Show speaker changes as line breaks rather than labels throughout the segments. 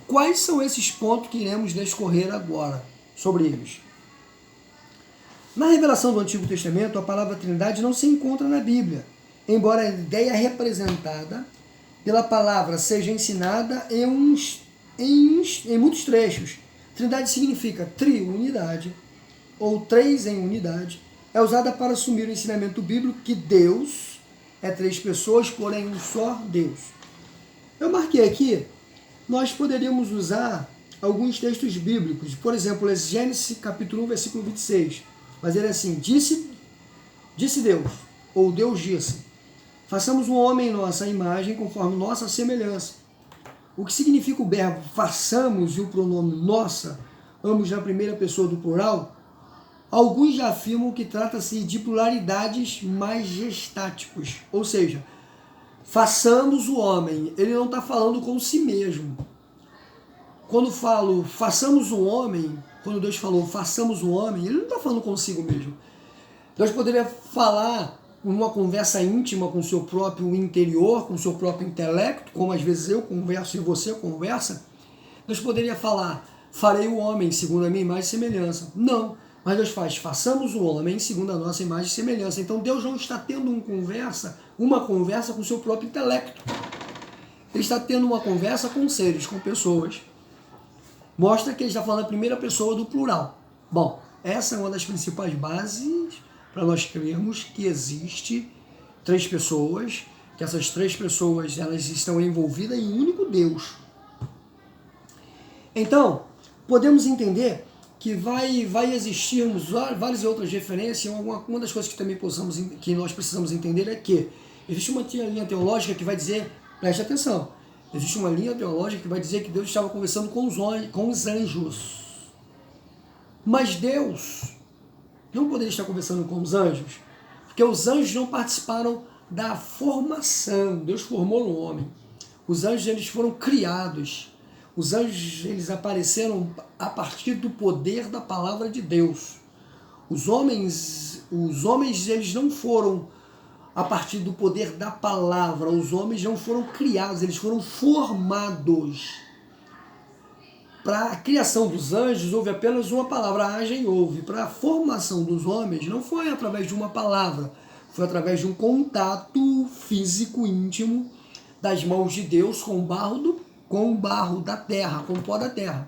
Quais são esses pontos que iremos discorrer agora sobre eles? Na revelação do Antigo Testamento, a palavra Trindade não se encontra na Bíblia, embora a ideia representada pela palavra seja ensinada em muitos trechos. Trindade significa triunidade, ou três em unidade. É usada para assumir o ensinamento bíblico que Deus é três pessoas, porém um só Deus. Eu marquei aqui, nós poderíamos usar alguns textos bíblicos. Por exemplo, Gênesis capítulo 1, versículo 26. Mas ele é assim, disse Deus, ou Deus disse, façamos um homem em nossa imagem, conforme nossa semelhança. O que significa o verbo façamos e o pronome nossa, ambos na primeira pessoa do plural? Alguns já afirmam que trata-se de pluralidades majestáticos, ou seja, façamos o homem, ele não está falando com si mesmo. Quando falo façamos o homem, quando Deus falou façamos o homem, ele não está falando consigo mesmo. Deus poderia falar uma conversa íntima com o seu próprio interior, com o seu próprio intelecto, como às vezes eu converso e você conversa. Deus poderia falar, farei o homem segundo a minha imagem e semelhança. Não, mas Deus faz, façamos o homem segundo a nossa imagem e semelhança. Então Deus não está tendo uma conversa com o seu próprio intelecto. Ele está tendo uma conversa com seres, com pessoas. Mostra que ele está falando a primeira pessoa do plural. Bom, essa é uma das principais bases para nós crermos que existe três pessoas, que essas três pessoas elas estão envolvidas em um único Deus. Então, podemos entender que vai existirmos várias outras referências. Uma das coisas que também que nós precisamos entender é que existe uma linha teológica que vai dizer, preste atenção, existe uma linha teológica que vai dizer que Deus estava conversando com os anjos. Mas Deus não poderia estar conversando com os anjos, porque os anjos não participaram da formação. Deus formou o homem. Os anjos eles foram criados. Os anjos eles apareceram a partir do poder da palavra de Deus. Os homens eles não foram a partir do poder da palavra. Os homens não foram criados, eles foram formados. Para a criação dos anjos houve apenas uma palavra, haja e houve. Para a formação dos homens não foi através de uma palavra, foi através de um contato físico íntimo das mãos de Deus com o barro da terra, com o pó da terra.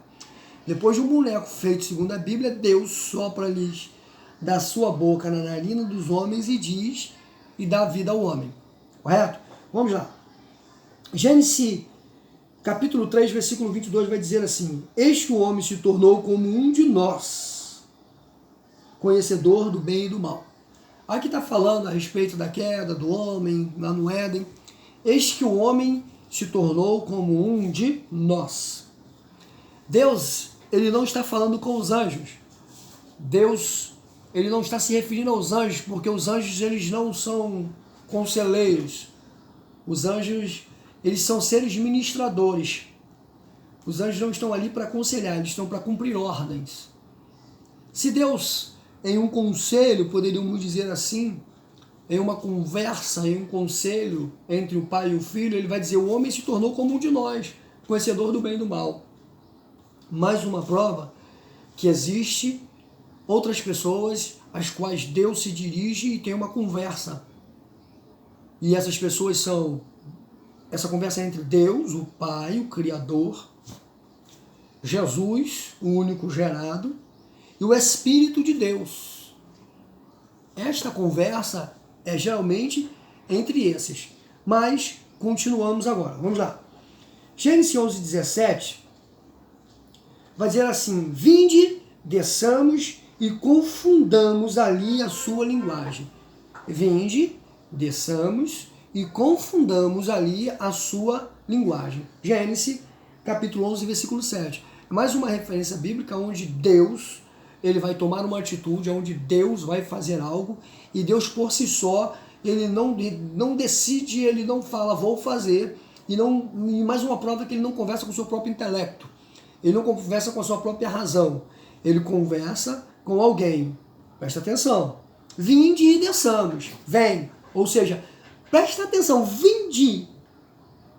Depois de um boneco feito segundo a Bíblia, Deus sopra-lhes da sua boca na narina dos homens e dá vida ao homem. Correto? Vamos lá. Gênesis capítulo 3, versículo 22 vai dizer assim: eis que o homem se tornou como um de nós, conhecedor do bem e do mal. Aqui está falando a respeito da queda do homem lá no Éden. Eis que o homem se tornou como um de nós. Deus, ele não está falando com os anjos. Deus, ele não está se referindo aos anjos, porque os anjos eles não são conselheiros. Os anjos eles são seres ministradores. Os anjos não estão ali para aconselhar, eles estão para cumprir ordens. Se Deus, em um conselho, poderíamos dizer assim, em uma conversa, em um conselho entre o pai e o filho, ele vai dizer, o homem se tornou como um de nós, conhecedor do bem e do mal. Mais uma prova que existe outras pessoas às quais Deus se dirige e tem uma conversa. E essas pessoas são essa conversa é entre Deus, o Pai, o Criador, Jesus, o único gerado, e o Espírito de Deus. Esta conversa é geralmente entre esses. Mas continuamos agora. Vamos lá. Gênesis 11:17 vai dizer assim: vinde, desçamos e confundamos ali a sua linguagem. Vinde, desçamos e confundamos ali a sua linguagem. Gênesis, capítulo 11, versículo 7. Mais uma referência bíblica onde Deus ele vai tomar uma atitude, onde Deus vai fazer algo, e Deus por si só, ele não decide, ele não fala, vou fazer, e mais uma prova que ele não conversa com o seu próprio intelecto, ele não conversa com a sua própria razão, ele conversa com alguém. Presta atenção. Vinde e desçamos. Vem. Ou seja, presta atenção, vinde.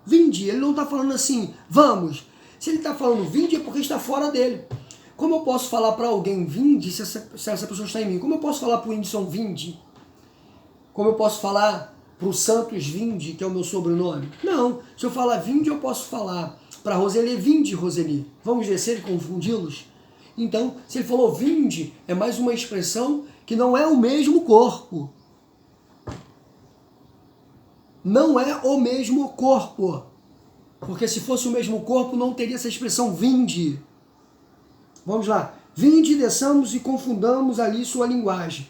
Vinde. Ele não está falando assim, vamos. Se ele está falando vinde, é porque está fora dele. Como eu posso falar para alguém vinde se essa pessoa está em mim? Como eu posso falar para o Whindersson vinde? Como eu posso falar para o Santos vinde, que é o meu sobrenome? Não. Se eu falar vinde, eu posso falar para Roseli vinde, Roseli. Vamos descer e confundi-los? Então, se ele falou vinde, é mais uma expressão que não é o mesmo corpo. Não é o mesmo corpo. Porque se fosse o mesmo corpo, não teria essa expressão vinde. Vamos lá. Vinde, desçamos e confundamos ali sua linguagem.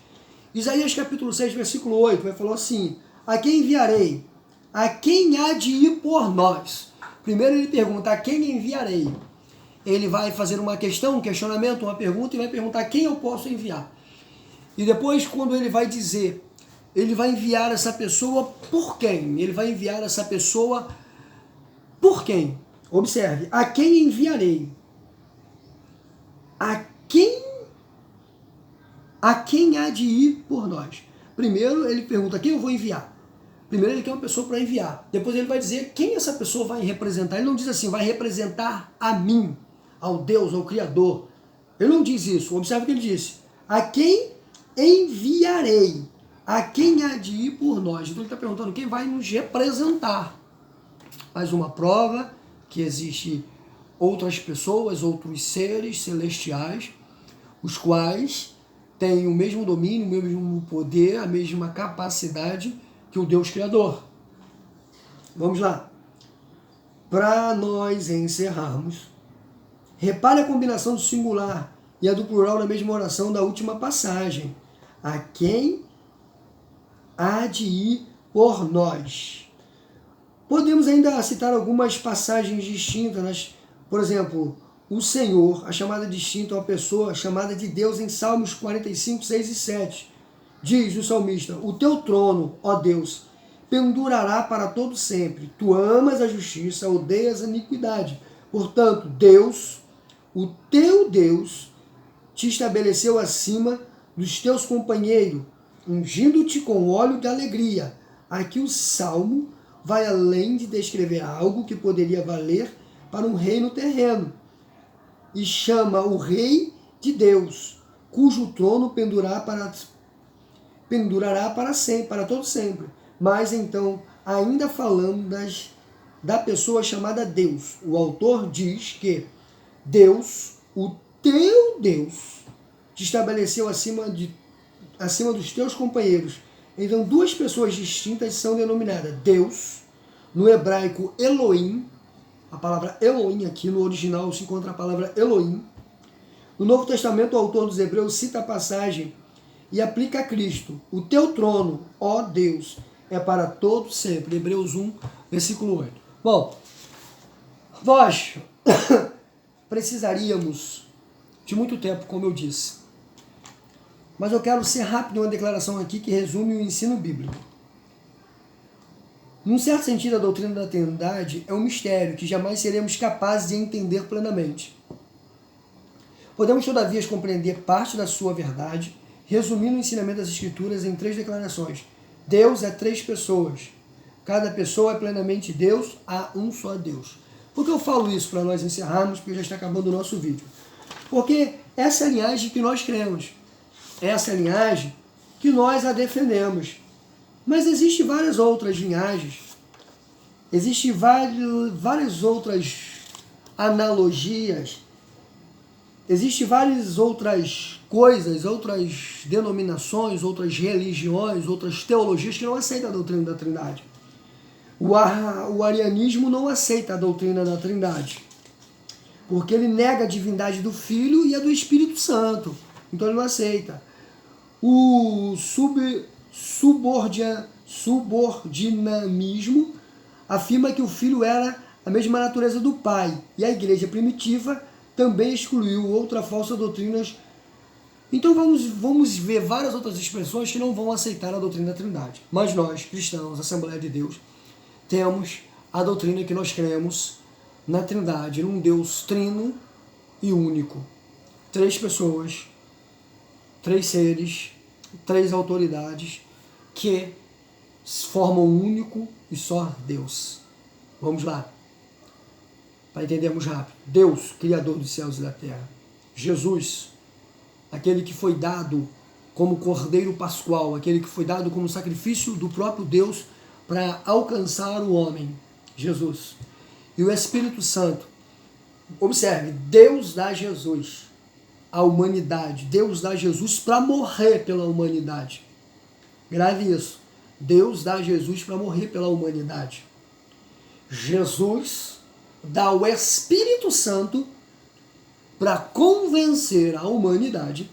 Isaías capítulo 6, versículo 8, vai falar assim: a quem enviarei? A quem há de ir por nós? Primeiro ele pergunta, a quem enviarei? Ele vai fazer uma questão, um questionamento, uma pergunta, e vai perguntar quem eu posso enviar. E depois, quando ele vai dizer, ele vai enviar essa pessoa por quem? Ele vai enviar essa pessoa por quem? Observe, a quem enviarei? A quem há de ir por nós? Primeiro ele pergunta, quem eu vou enviar? Primeiro ele quer uma pessoa para enviar. Depois ele vai dizer quem essa pessoa vai representar. Ele não diz assim, vai representar a mim, ao Deus, ao Criador. Ele não diz isso. Observe o que ele disse. A quem enviarei? A quem há de ir por nós? Então ele está perguntando quem vai nos representar. Mais uma prova que existe outras pessoas, outros seres celestiais, os quais têm o mesmo domínio, o mesmo poder, a mesma capacidade que o Deus Criador. Vamos lá. Para nós encerrarmos, repare a combinação do singular e a do plural na mesma oração da última passagem. A quem há de ir por nós? Podemos ainda citar algumas passagens distintas, por exemplo, o Senhor, a chamada distinta a uma pessoa chamada de Deus em Salmos 45, 6 e 7. Diz o salmista, o teu trono, ó Deus, pendurará para todo sempre. Tu amas a justiça, odeias a iniquidade. Portanto, Deus, o teu Deus, te estabeleceu acima dos teus companheiros, ungindo-te com óleo de alegria. Aqui o Salmo vai além de descrever algo que poderia valer para um reino terreno e chama o rei de Deus, cujo trono pendurará para sempre, para todo sempre. Mas então, ainda falando da pessoa chamada Deus, o autor diz que Deus, o teu Deus, te estabeleceu acima dos teus companheiros. Então, duas pessoas distintas são denominadas Deus, no hebraico Elohim, a palavra Elohim aqui no original se encontra a palavra Elohim. No Novo Testamento, o autor dos Hebreus cita a passagem e aplica a Cristo. O teu trono, ó Deus, é para todo sempre. Hebreus 1, versículo 8. Bom, nós precisaríamos de muito tempo, como eu disse. Mas eu quero ser rápido em uma declaração aqui que resume o ensino bíblico. Num certo sentido, a doutrina da Trindade é um mistério que jamais seremos capazes de entender plenamente. Podemos, todavia, compreender parte da sua verdade, resumindo o ensinamento das Escrituras em 3 declarações. Deus é 3 pessoas. Cada pessoa é plenamente Deus, há um só Deus. Por que eu falo isso para nós encerrarmos, porque já está acabando o nosso vídeo? Porque essa é a linhagem que nós cremos. Essa é a linhagem que nós a defendemos. Mas existem várias outras linhagens, existem várias outras analogias, existem várias outras coisas, outras denominações, outras religiões, outras teologias que não aceitam a doutrina da Trindade. O arianismo não aceita a doutrina da Trindade, porque ele nega a divindade do Filho e a do Espírito Santo, então ele não aceita. O subordinamismo afirma que o Filho era a mesma natureza do Pai, e a igreja primitiva também excluiu outra falsa doutrina. Então vamos ver várias outras expressões que não vão aceitar a doutrina da Trindade. Mas nós, cristãos, Assembleia de Deus, temos a doutrina que nós cremos na Trindade, num Deus trino e único. 3 pessoas, 3 seres, 3 autoridades que formam um único e só Deus. Vamos lá. para entendermos rápido. Deus, Criador dos céus e da terra. Jesus, aquele que foi dado como Cordeiro Pascual, aquele que foi dado como sacrifício do próprio Deus para alcançar o homem. Jesus. E o Espírito Santo. Observe, Deus dá Jesus à humanidade. Deus dá Jesus para morrer pela humanidade. Grave isso. Deus dá Jesus para morrer pela humanidade. Jesus dá o Espírito Santo para convencer a humanidade,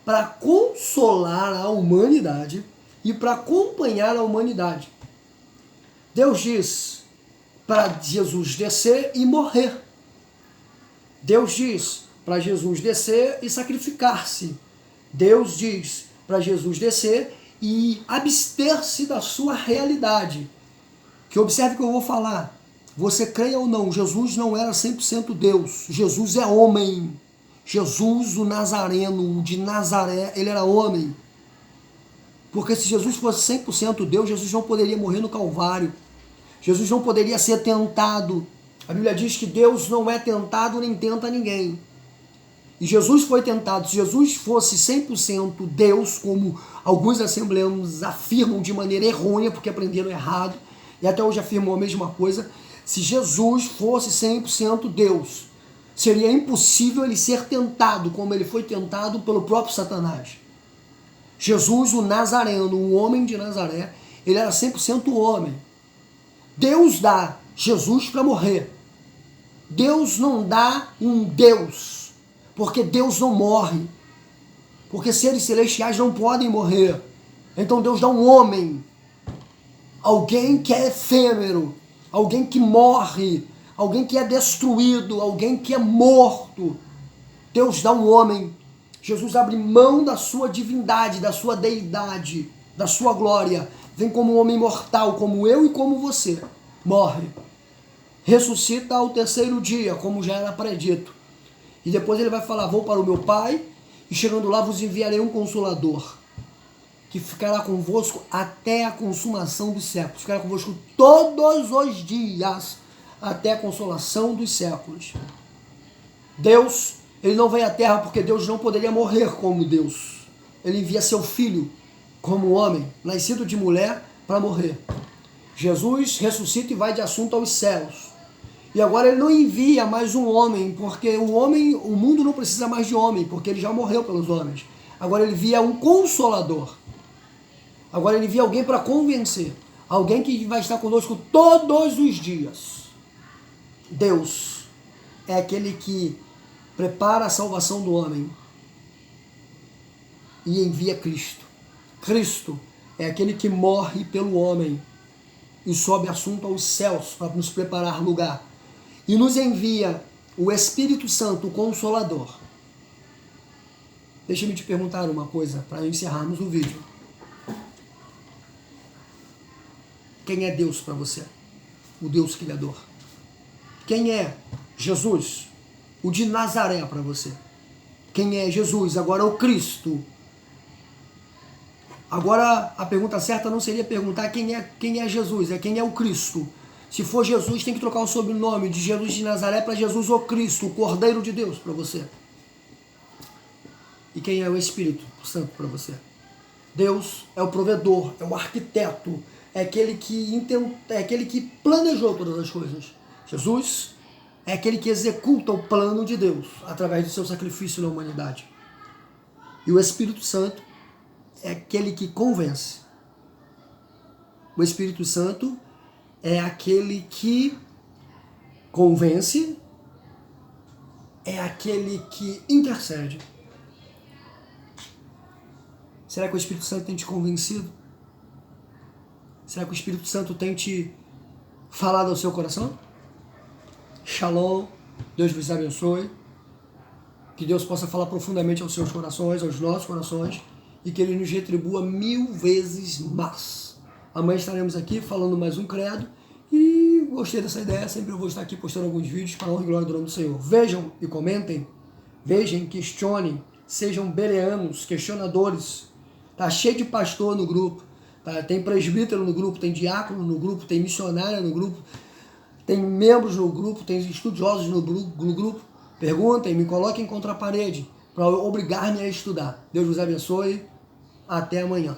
para consolar a humanidade e para acompanhar a humanidade. Deus diz para Jesus descer e morrer. Deus diz para Jesus descer e sacrificar-se. Deus diz para Jesus descer e abster-se da sua realidade. Que observe o que eu vou falar. Você creia ou não, Jesus não era 100% Deus. Jesus é homem. Jesus, o Nazareno, de Nazaré, ele era homem. Porque se Jesus fosse 100% Deus, Jesus não poderia morrer no Calvário. Jesus não poderia ser tentado. A Bíblia diz que Deus não é tentado nem tenta ninguém. E Jesus foi tentado. Se Jesus fosse 100% Deus, como alguns assembleanos afirmam de maneira errônea, porque aprenderam errado, e até hoje afirmam a mesma coisa, se Jesus fosse 100% Deus, seria impossível ele ser tentado, como ele foi tentado pelo próprio Satanás. Jesus, o Nazareno, o homem de Nazaré, ele era 100% homem. Deus dá Jesus para morrer. Deus não dá um Deus, porque Deus não morre. Porque seres celestiais não podem morrer. Então Deus dá um homem, alguém que é efêmero, alguém que morre, alguém que é destruído, alguém que é morto. Deus dá um homem. Jesus abre mão da sua divindade, da sua deidade, da sua glória. Vem como um homem mortal, como eu e como você. Morre. Ressuscita ao terceiro dia, como já era predito. E depois ele vai falar, vou para o meu Pai, e chegando lá vos enviarei um Consolador, que ficará convosco até a consumação dos séculos. Ficará convosco todos os dias, até a consolação dos séculos. Deus, ele não veio à terra porque Deus não poderia morrer como Deus. Ele envia seu filho como homem, nascido de mulher, para morrer. Jesus ressuscita e vai de assunto aos céus. E agora ele não envia mais um homem, porque o mundo não precisa mais de homem, porque ele já morreu pelos homens. Agora ele envia um Consolador. Agora ele envia alguém para convencer. Alguém que vai estar conosco todos os dias. Deus é aquele que prepara a salvação do homem e envia Cristo. Cristo é aquele que morre pelo homem e sobe assunto aos céus para nos preparar lugar. E nos envia o Espírito Santo, o Consolador. Deixa-me te perguntar uma coisa para encerrarmos o vídeo. Quem é Deus para você? O Deus Criador. Quem é Jesus? O de Nazaré para você. Quem é Jesus? Agora o Cristo. Agora a pergunta certa não seria perguntar quem é Jesus, é quem é o Cristo. Se for Jesus, tem que trocar o sobrenome de Jesus de Nazaré para Jesus o Cristo, o Cordeiro de Deus para você. E quem é o Espírito Santo para você? Deus é o provedor, é o arquiteto, é aquele que planejou todas as coisas. Jesus é aquele que executa o plano de Deus através do seu sacrifício na humanidade. E o Espírito Santo é aquele que convence. O Espírito Santo é aquele que convence, é aquele que intercede. Será que o Espírito Santo tem te convencido? Será que o Espírito Santo tem te falado ao seu coração? Shalom, Deus vos abençoe. Que Deus possa falar profundamente aos seus corações, aos nossos corações, e que Ele nos retribua 1000 vezes mais. Amanhã estaremos aqui falando mais um credo, e gostei dessa ideia, sempre eu vou estar aqui postando alguns vídeos para a honra e glória do nome do Senhor. Vejam e comentem, vejam, questionem, sejam bereanos, questionadores. Tá cheio de pastor no grupo, tá? Tem presbítero no grupo, tem diácono no grupo, tem missionária no grupo, tem membros no grupo, tem estudiosos no grupo. Perguntem, me coloquem contra a parede para obrigar-me a estudar. Deus vos abençoe. Até amanhã.